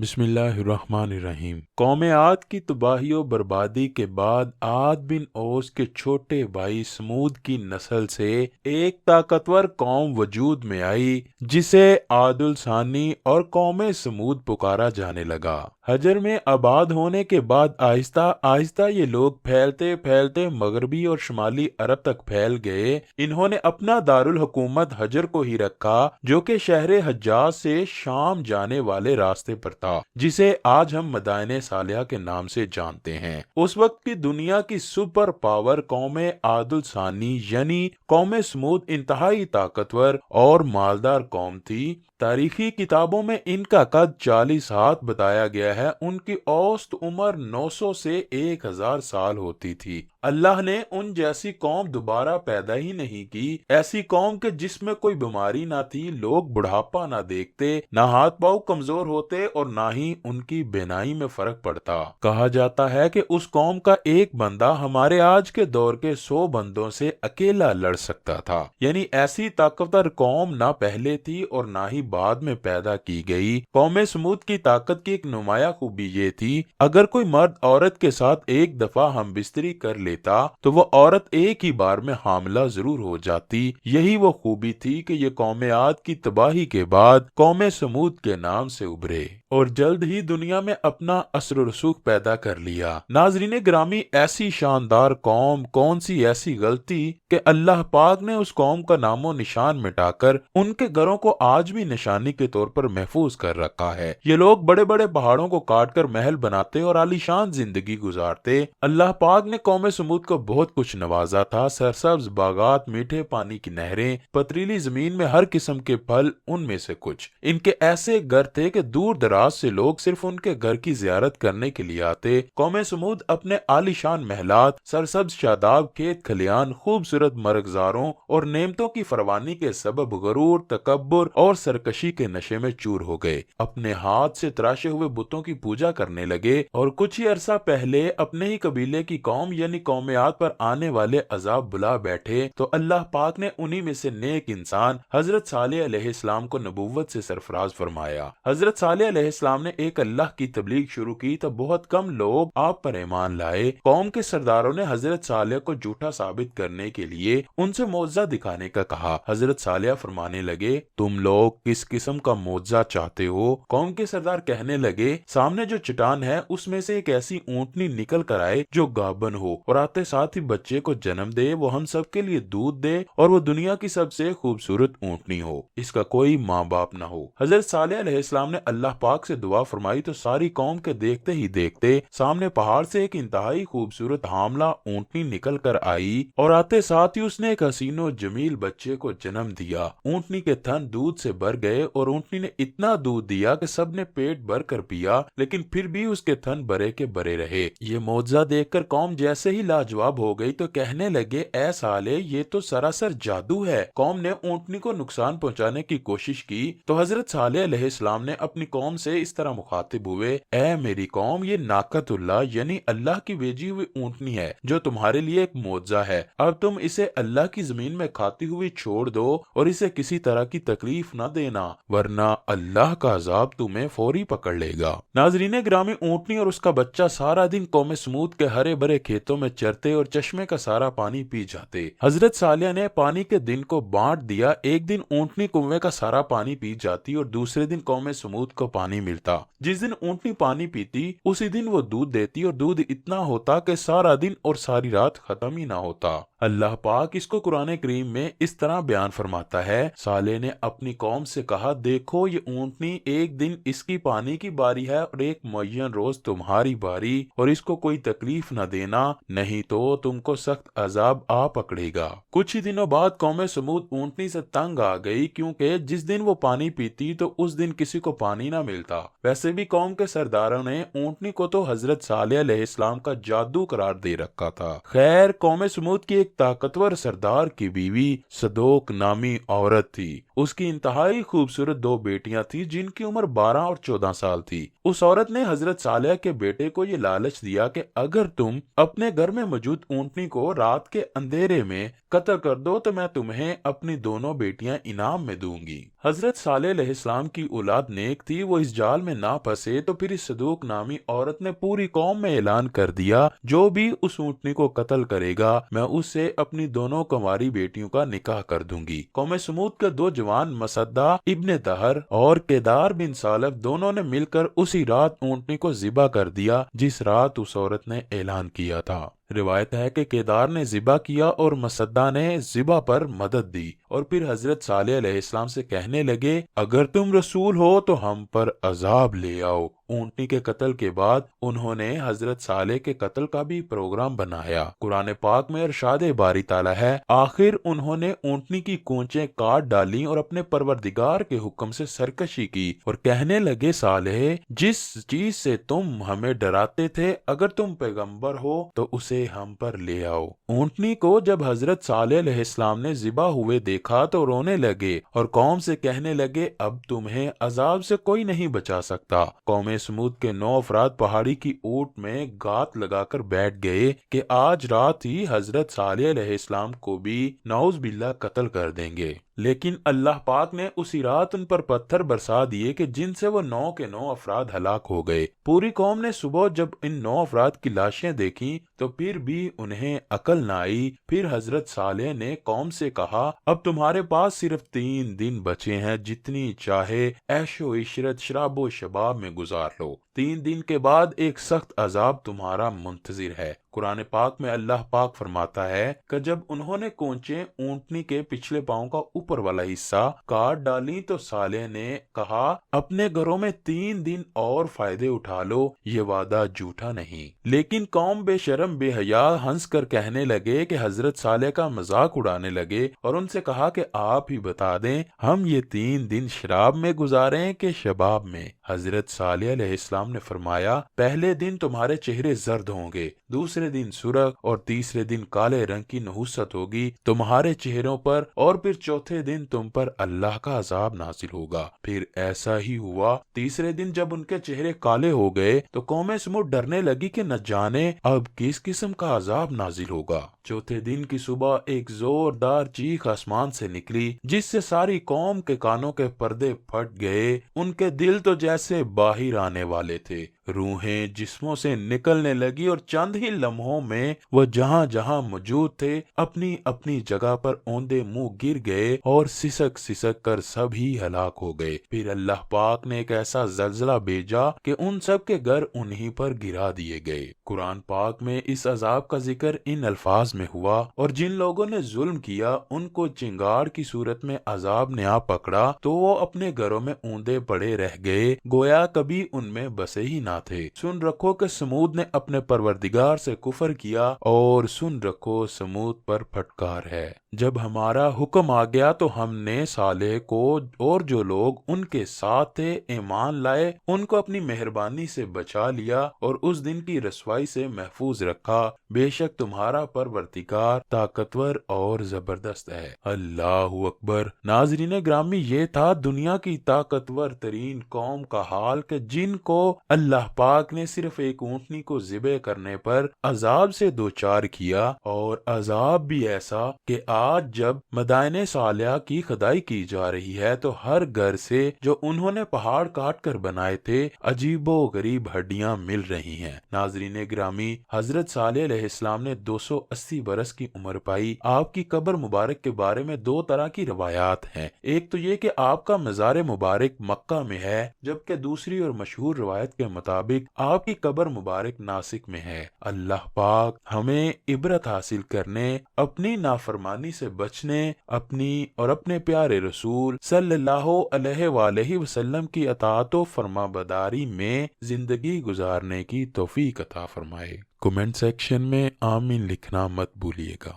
بسم اللہ الرحمن الرحیم۔ قوم عاد کی تباہی و بربادی کے بعد عاد بن اوس کے چھوٹے بھائی سمود کی نسل سے ایک طاقتور قوم وجود میں آئی جسے عاد الثانی اور قوم سمود پکارا جانے لگا۔ حجر میں آباد ہونے کے بعد آہستہ آہستہ یہ لوگ پھیلتے پھیلتے مغربی اور شمالی عرب تک پھیل گئے۔ انہوں نے اپنا دارالحکومت حجر کو ہی رکھا جو کہ شہر حجاز سے شام جانے والے راستے پر تھا، جسے آج ہم مدائن صالحہ کے نام سے جانتے ہیں۔ اس وقت کی دنیا کی سپر پاور قوم عاد الثانی یعنی قوم سمود انتہائی طاقتور اور مالدار قوم تھی۔ تاریخی کتابوں میں ان کا قد 40 ہاتھ بتایا گیا ہے۔ ان کی اوسط عمر 900 سے 1000 سال ہوتی تھی۔ اللہ نے ان جیسی قوم دوبارہ پیدا ہی نہیں کی، ایسی قوم کے جس میں کوئی بیماری نہ تھی، لوگ بڑھاپا نہ دیکھتے، نہ ہاتھ پاؤں کمزور ہوتے اور نہ ہی ان کی بینائی میں فرق پڑتا۔ کہا جاتا ہے کہ اس قوم کا ایک بندہ ہمارے آج کے دور کے 100 بندوں سے اکیلا لڑ سکتا تھا۔ یعنی ایسی طاقتور قوم نہ پہلے تھی اور نہ ہی بعد میں پیدا کی گئی۔ قوم سمود کی طاقت کی ایک نمایاں خوبی یہ تھی، اگر کوئی مرد عورت کے ساتھ ایک دفعہ ہم بستری کر لیتا تو وہ عورت ایک ہی بار میں حاملہ ضرور ہو جاتی۔ یہی وہ خوبی تھی کہ یہ قوم عاد کی تباہی کے بعد قوم سمود کے نام سے ابھرے اور جلد ہی دنیا میں اپنا اثر و رسوخ پیدا کر لیا۔ ناظرین گرامی، ایسی شاندار قوم، کون سی ایسی غلطی کہ اللہ پاک نے اس قوم کا نام و نشان مٹا کر ان کے گھروں کو آج بھی نشانی کے طور پر محفوظ کر رکھا ہے۔ یہ لوگ بڑے بڑے پہاڑوں کو کاٹ کر محل بناتے اور عالیشان زندگی گزارتے۔ اللہ پاک نے قوم سمود کو بہت کچھ نوازا تھا، سرسبز باغات، میٹھے پانی کی نہریں، پتریلی زمین میں ہر قسم کے پھل، ان میں سے کچھ ان کے ایسے گھر تھے کہ دور دراز سے لوگ صرف ان کے گھر کی زیارت کرنے کے لیے آتے۔ قوم سمود اپنے عالیشان محلات، سرسبز شاداب کھیت کھلیان، خوبصورت مرغزاروں اور نعمتوں کی فراوانی کے سبب غرور، تکبر اور سرکشی کے نشے میں چور ہو گئے۔ اپنے ہاتھ سے تراشے ہوئے بتوں کی پوجا کرنے لگے اور کچھ ہی عرصہ پہلے اپنے ہی قبیلے کی قوم یعنی قوم عاد پر آنے والے عذاب بلا بیٹھے تو اللہ پاک نے انہی میں سے نیک انسان حضرت صالح علیہ السلام کو نبوت سے سرفراز فرمایا۔ حضرت صالح علیہ السلام نے ایک اللہ کی تبلیغ شروع کی تو بہت کم لوگ آپ پر ایمان لائے۔ قوم کے سرداروں نے حضرت صالح کو جھوٹا ثابت کرنے کے لیے ان سے معجزہ دکھانے کا کہا۔ حضرت صالح فرمانے لگے، تم لوگ کس قسم کا معجزہ چاہتے ہو؟ قوم کے سردار کہنے لگے، سامنے جو چٹان ہے اس میں سے ایک ایسی اونٹنی نکل کر آئے جو گابن ہو اور آتے ساتھ ہی بچے کو جنم دے، وہ ہم سب کے لیے دودھ دے اور وہ دنیا کی سب سے خوبصورت اونٹنی ہو، اس کا کوئی ماں باپ نہ ہو۔ حضرت صالح علیہ السلام نے اللہ پاک سے دعا فرمائی تو ساری قوم کے دیکھتے ہی دیکھتے سامنے پہاڑ سے ایک انتہائی خوبصورت حاملہ اونٹنی نکل کر آئی اور آتے ساتھ ہی اس نے ایک حسین و جمیل بچے کو جنم دیا۔ اونٹنی کے تھن دودھ سے بھر گئے اور اونٹنی نے اتنا دودھ دیا کہ سب نے پیٹ بھر کر پیا، لیکن پھر بھی اس کے تھن بھرے کے بھرے رہے۔ یہ معجزہ دیکھ کر قوم جیسے ہی لاجواب ہو گئی تو کہنے لگے، اے صالح، یہ تو سراسر جادو ہے۔ قوم نے اونٹنی کو نقصان پہنچانے کی کوشش کی تو حضرت صالح علیہ السلام نے اپنی قوم سے اس طرح مخاطب ہوئے، اے میری قوم، یہ ناقۃ اللہ یعنی اللہ کی بھیجی ہوئی اونٹنی ہے جو تمہارے لیے ایک معجزہ ہے۔ اب تم اسے اللہ کی زمین میں کھاتی ہوئی چھوڑ دو اور اسے کسی طرح کی تکلیف نہ دینا، ورنہ اللہ کا عذاب تمہیں فوری پکڑ لے گا۔ ناظرین گرامی، اونٹنی اور اس کا بچہ سارا دن قوم سمود کے ہرے بھرے کھیتوں میں چرتے اور چشمے کا سارا پانی پی جاتے۔ حضرت صالح نے پانی کے دن کو بانٹ دیا، ایک دن اونٹنی کنویں کا سارا پانی پی جاتی اور دوسرے دن قوم سمود کو پانی ملتا۔ جس دن اونٹنی پانی پیتی اسی دن وہ دودھ دیتی اور دودھ اتنا ہوتا کہ سارا دن اور ساری رات ختم ہی نہ ہوتا۔ اللہ پاک اس کو قرآن کریم میں اس طرح بیان فرماتا ہے، صالح نے اپنی قوم سے کہا، دیکھو یہ اونٹنی ایک دن اس کی پانی کی باری ہے اور ایک معین روز تمہاری باری، اور اس کو کوئی تکلیف نہ دینا، نہیں تو تم کو سخت عذاب آ پکڑے گا۔ کچھ ہی دنوں بعد قوم سمود اونٹنی سے تنگ آ گئی، کیونکہ جس دن وہ پانی پیتی تو اس دن کسی کو پانی نہ ملتا۔ ویسے بھی قوم کے سرداروں نے اونٹنی کو تو حضرت صالح علیہ السلام کا جادو قرار دے رکھا تھا۔ خیر، قوم سمود کی ایک طاقتور سردار کی بیوی صدوق نامی عورت تھی۔ اس کی انتہائی خوبصورت 2 بیٹیاں تھیں جن کی عمر 12 اور 14 سال تھی۔ اس عورت نے حضرت صالح کے بیٹے کو یہ لالچ دیا کہ اگر تم اپنے گھر میں موجود اونٹنی کو رات کے اندھیرے میں قتل کر دو تو میں تمہیں اپنی دونوں بیٹیاں انعام میں دوں گی۔ حضرت صالح علیہ السلام کی اولاد نیک تھی، وہ اس جال میں نہ پھنسے تو پھر اس صدوق نامی عورت نے پوری قوم میں اعلان کر دیا، جو بھی اس اونٹنی کو قتل کرے گا میں اس سے اپنی دونوں کنواری بیٹیوں کا نکاح کر دوں گی۔ قوم سمود کے دو جوان مسدہ ابن دہر اور کیدار بن سالف دونوں نے مل کر اسی رات اونٹنی کو ذبح کر دیا جس رات اس عورت نے اعلان کیا تھا۔ روایت ہے کہ کیدار نے ذبح کیا اور مسدہ نے ذبح پر مدد دی، اور پھر حضرت صالح علیہ السلام سے کہنے لگے اگر تم رسول ہو تو ہم پر عذاب لے آؤ۔ اونٹنی کے قتل کے بعد انہوں نے حضرت صالح کے قتل کا بھی پروگرام بنایا۔ قرآن پاک میں ارشاد باری تعالیٰ ہے، آخر انہوں نے اونٹنی کی کونچیں کاٹ ڈالیں اور اپنے پروردگار کے حکم سے سرکشی کی اور کہنے لگے صالح جس چیز سے تم ہمیں ڈراتے تھے اگر تم پیغمبر ہو تو اسے ہم پر لے آؤ۔ اونٹنی کو جب حضرت صالح علیہ السلام نے ذبح ہوئے دیکھا تو رونے لگے اور قوم سے کہنے لگے اب تمہیں عذاب سے کوئی نہیں بچا سکتا۔ قوم سمود کے 9 افراد پہاڑی کی اونٹ میں گات لگا کر بیٹھ گئے کہ آج رات ہی حضرت صالح علیہ السلام کو بھی نعوذ باللہ قتل کر دیں گے، لیکن اللہ پاک نے اسی رات ان پر پتھر برسا دیے کہ جن سے وہ 9 کے 9 افراد ہلاک ہو گئے۔ پوری قوم نے صبح جب ان 9 افراد کی لاشیں دیکھیں تو پھر بھی انہیں عقل نہ آئی۔ پھر حضرت صالح نے قوم سے کہا اب تمہارے پاس صرف 3 دن بچے ہیں، جتنی چاہے عیش و عشرت شراب و شباب میں گزار لو، 3 دن کے بعد ایک سخت عذاب تمہارا منتظر ہے۔ قرآن پاک میں اللہ پاک فرماتا ہے کہ جب انہوں نے کونچیں اونٹنی کے پچھلے پاؤں کا اوپر والا حصہ کاٹ ڈالی تو صالح نے کہا اپنے گھروں میں 3 دن اور فائدے اٹھا لو، یہ وعدہ جھوٹا نہیں۔ لیکن قوم بے شرم بے حیا ہنس کر کہنے لگے کہ حضرت صالح کا مذاق اڑانے لگے اور ان سے کہا کہ آپ ہی بتا دیں ہم یہ 3 دن شراب میں گزاریں کہ شباب میں۔ حضرت صالح علیہ السلام نے فرمایا پہلے دن تمہارے چہرے زرد ہوں گے، دوسرے دن سرخ اور تیسرے دن کالے رنگ کی نحوست ہوگی تمہارے چہروں پر، اور پھر چوتھے دن تم پر اللہ کا عذاب نازل ہوگا۔ پھر ایسا ہی ہوا۔ تیسرے دن جب ان کے چہرے کالے ہو گئے تو قوم سمود ڈرنے لگی کہ نہ جانے اب کس قسم کا عذاب نازل ہوگا۔ چوتھے دن کی صبح ایک زوردار چیخ آسمان سے نکلی جس سے ساری قوم کے کانوں کے پردے پھٹ گئے، ان کے دل تو جیسے باہر آنے والے تھے، روحیں جسموں سے نکلنے لگی اور چند ہی لمحوں میں وہ جہاں جہاں موجود تھے اپنی اپنی جگہ پر اوندے منہ گر گئے اور سسک سسک کر سب ہی ہلاک ہو گئے۔ پھر اللہ پاک نے ایک ایسا زلزلہ بھیجا کہ ان سب کے گھر انہی پر گرا دیے گئے۔ قرآن پاک میں اس عذاب کا ذکر ان الفاظ میں ہوا، اور جن لوگوں نے ظلم کیا ان کو چنگار کی صورت میں عذاب نے آ پکڑا تو وہ اپنے گھروں میں اوندے پڑے رہ گئے، گویا کبھی ان میں بسے ہی نہ تھے۔ سن رکھو کہ سمود نے اپنے پروردگار سے کفر کیا، اور سن رکھو سمود پر پھٹکار ہے۔ جب ہمارا حکم آ گیا تو ہم نے صالح کو اور جو لوگ ان کے ساتھ تھے ایمان لائے ان کو اپنی مہربانی سے بچا لیا اور اس دن کی رسوائی سے محفوظ رکھا۔ بے شک تمہارا پروردگار طاقتور اور زبردست ہے۔ اللہ اکبر۔ ناظرین گرامی، یہ تھا دنیا کی طاقتور ترین قوم کا حال کہ جن کو اللہ پاک نے صرف ایک اونٹنی کو ذبح کرنے پر عذاب سے دوچار کیا، اور عذاب بھی ایسا کہ آج جب مدائن صالحہ کی کھدائی کی جا رہی ہے تو ہر گھر سے جو انہوں نے پہاڑ کاٹ کر بنائے تھے عجیب و غریب ہڈیاں مل رہی ہیں۔ ناظرین گرامی، حضرت صالح علیہ السلام نے 280 برس کی عمر پائی۔ آپ کی قبر مبارک کے بارے میں 2 طرح کی روایات ہیں۔ ایک تو یہ کہ آپ کا مزار مبارک مکہ میں ہے، جبکہ دوسری اور مشہور روایت کے مطابق آپ کی قبر مبارک ناسک میں ہے۔ اللہ پاک ہمیں عبرت حاصل کرنے، اپنی نافرمانی سے بچنے، اپنی اور اپنے پیارے رسول صلی اللہ علیہ وآلہ وسلم کی اطاعت و فرما برداری میں زندگی گزارنے کی توفیق عطا فرمائے۔ کمنٹ سیکشن میں آمین لکھنا مت بھولیے گا۔